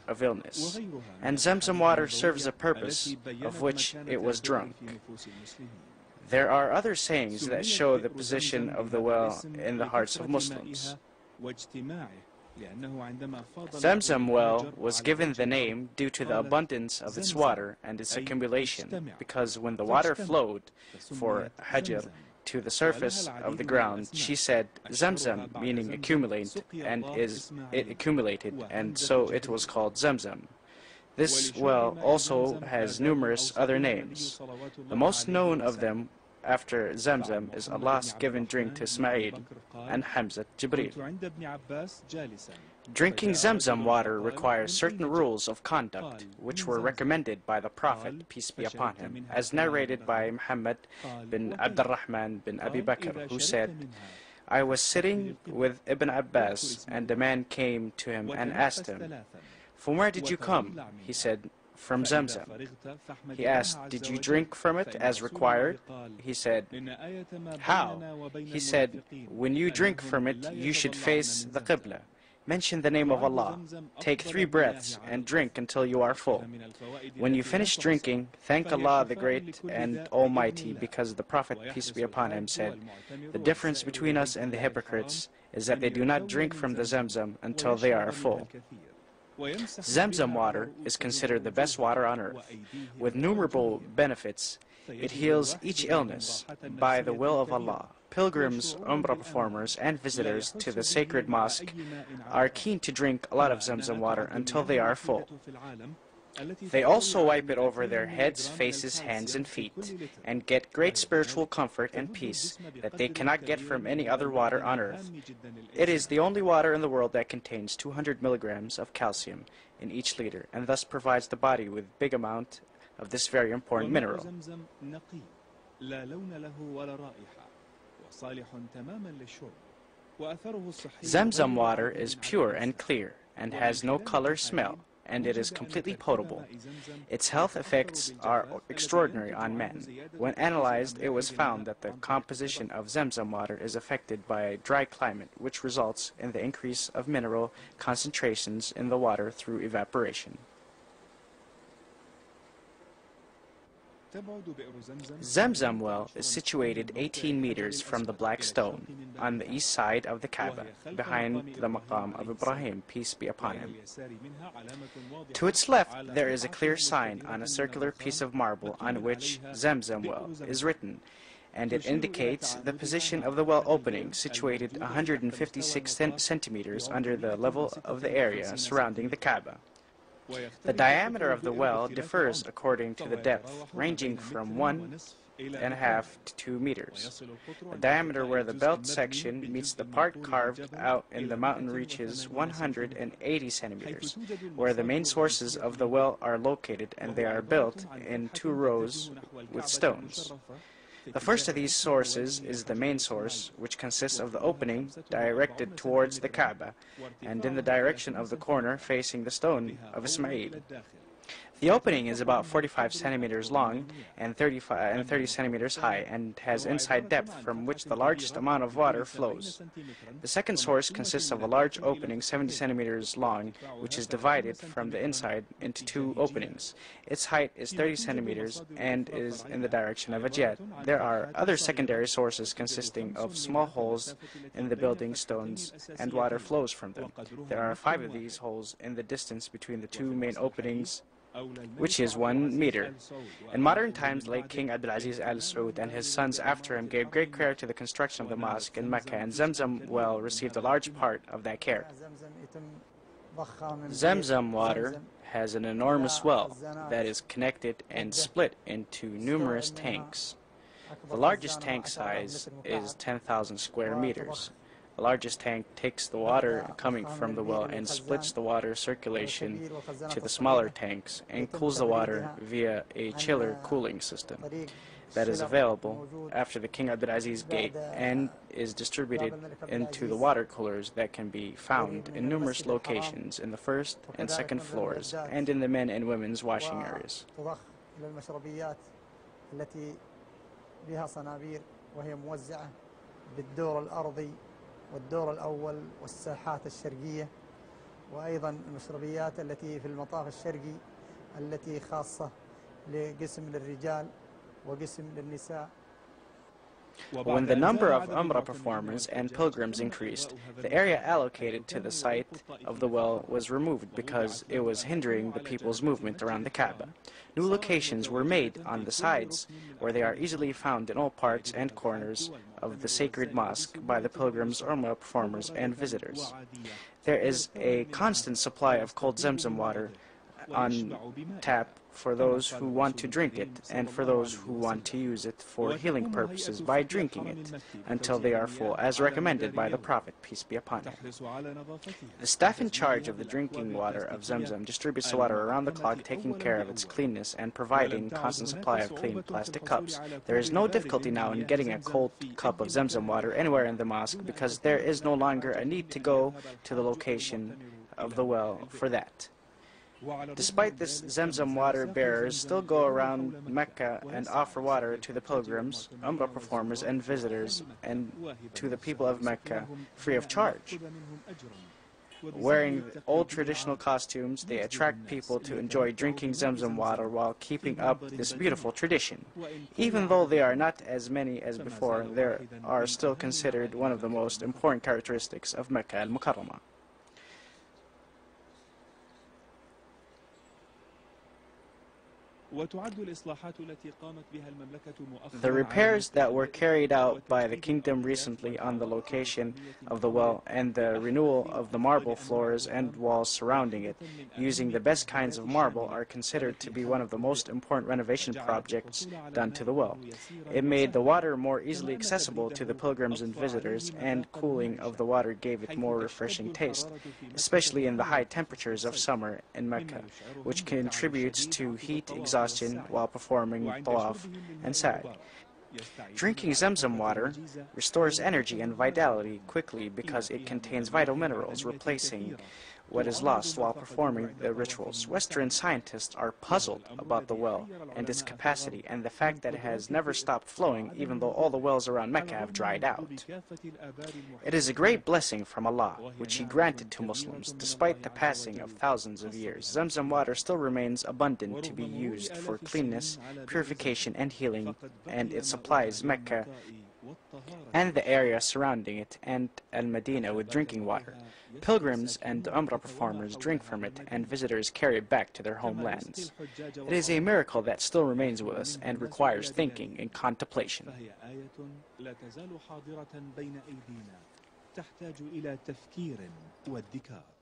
of illness, and Zamzam water serves a purpose of which it was drunk. There are other sayings that show the position of the well in the hearts of Muslims. Zamzam well was given the name due to the abundance of its water and its accumulation, because when the water flowed for Hajar to the surface of the ground, she said Zamzam, meaning accumulate, and it accumulated, and so it was called Zamzam. This well also has numerous other names. The most known of them after Zamzam is Allah's given drink to Ismail and Hamza Jibreel. Drinking Zamzam water requires certain rules of conduct which were recommended by the Prophet, peace be upon him, as narrated by Muhammad bin Abdurrahman bin Abi Bakr, who said, I was sitting with Ibn Abbas, and a man came to him and asked him, From where did you come? He said, From Zamzam. He asked, Did you drink from it as required? He said, How? He said, When you drink from it, you should face the Qibla. Mention the name of Allah. Take 3 breaths and drink until you are full. When you finish drinking, thank Allah the Great and Almighty, because the Prophet, peace be upon him, said, The difference between us and the hypocrites is that they do not drink from the Zamzam until they are full. Zamzam water is considered the best water on earth. With innumerable benefits, it heals each illness by the will of Allah. Pilgrims, Umrah performers, and visitors to the sacred mosque are keen to drink a lot of Zamzam water until they are full. They also wipe it over their heads, faces, hands, and feet, and get great spiritual comfort and peace that they cannot get from any other water on earth. It is the only water in the world that contains 200 milligrams of calcium in each liter, and thus provides the body with a big amount of this very important mineral. Zamzam water is pure and clear, and has no color, smell, and it is completely potable. Its health effects are extraordinary on men. When analyzed, it was found that the composition of Zamzam water is affected by a dry climate, which results in the increase of mineral concentrations in the water through evaporation. Zamzam well is situated 18 meters from the Black Stone on the east side of the Kaaba, behind the Maqam of Ibrahim, peace be upon him. To its left, there is a clear sign on a circular piece of marble on which Zamzam well is written, and it indicates the position of the well opening, situated 156 centimeters under the level of the area surrounding the Kaaba. The diameter of the well differs according to the depth, ranging from 1.5 to 2 meters. The diameter where the belt section meets the part carved out in the mountain reaches 180 centimeters, where the main sources of the well are located, and they are built in 2 rows with stones. The first of these sources is the main source, which consists of the opening directed towards the Kaaba, and in the direction of the corner facing the stone of Ismail. The opening is about 45 centimeters long and 30 centimeters high, and has inside depth from which the largest amount of water flows. The second source consists of a large opening 70 centimeters long, which is divided from the inside into 2 openings. Its height is 30 centimeters and is in the direction of a jet. There are other secondary sources consisting of small holes in the building stones, and water flows from them. There are 5 of these holes in the distance between the 2 main openings, which is 1 meter. In modern times, late King Abdulaziz Al Saud and his sons after him gave great care to the construction of the mosque in Mecca, and Zamzam well received a large part of that care. Zamzam water has an enormous well that is connected and split into numerous tanks. The largest tank size is 10,000 square meters. The largest tank takes the water coming from the well and splits the water circulation to the smaller tanks and cools the water via a chiller cooling system that is available after the King Abdulaziz Gate, and is distributed into the water coolers that can be found in numerous locations in the 1st and 2nd floors and in the men and women's washing areas. والدور الأول والساحات الشرقية وأيضا المشربيات التي في المطاف الشرقي التي خاصة لقسم للرجال وقسم للنساء. When the number of Umrah performers and pilgrims increased, the area allocated to the site of the well was removed because it was hindering the people's movement around the Kaaba. New locations were made on the sides, where they are easily found in all parts and corners of the sacred mosque by the pilgrims, Umrah performers, and visitors. There is a constant supply of cold Zamzam water on tap for those who want to drink it and for those who want to use it for healing purposes by drinking it until they are full, as recommended by the Prophet, peace be upon him. The staff in charge of the drinking water of Zamzam distributes the water around the clock, taking care of its cleanness and providing constant supply of clean plastic cups. There is no difficulty now in getting a cold cup of Zamzam water anywhere in the mosque because there is no longer a need to go to the location of the well for that. Despite this, Zamzam water bearers still go around Mecca and offer water to the pilgrims, Umrah performers, and visitors, and to the people of Mecca free of charge. Wearing old traditional costumes, they attract people to enjoy drinking Zamzam water while keeping up this beautiful tradition. Even though they are not as many as before, they are still considered one of the most important characteristics of Mecca al-Mukarramah. The repairs that were carried out by the kingdom recently on the location of the well and the renewal of the marble floors and walls surrounding it using the best kinds of marble are considered to be one of the most important renovation projects done to the well. It made the water more easily accessible to the pilgrims and visitors, and cooling of the water gave it more refreshing taste, especially in the high temperatures of summer in Mecca, which contributes to heat exhaustion while performing tawaf and sa'i. Drinking Zamzam water restores energy and vitality quickly because it contains vital minerals, replacing what is lost while performing the rituals. Western scientists are puzzled about the well and its capacity and the fact that it has never stopped flowing even though all the wells around Mecca have dried out. It is a great blessing from Allah, which He granted to Muslims. Despite the passing of thousands of years, Zamzam water still remains abundant to be used for cleanness, purification, and healing, and it supplies Mecca and the area surrounding it and Al-Madinah with drinking water. Pilgrims and Umrah performers drink from it, and visitors carry it back to their homelands. It is a miracle that still remains with us and requires thinking and contemplation. تحتاج إلى تفكير وادكار.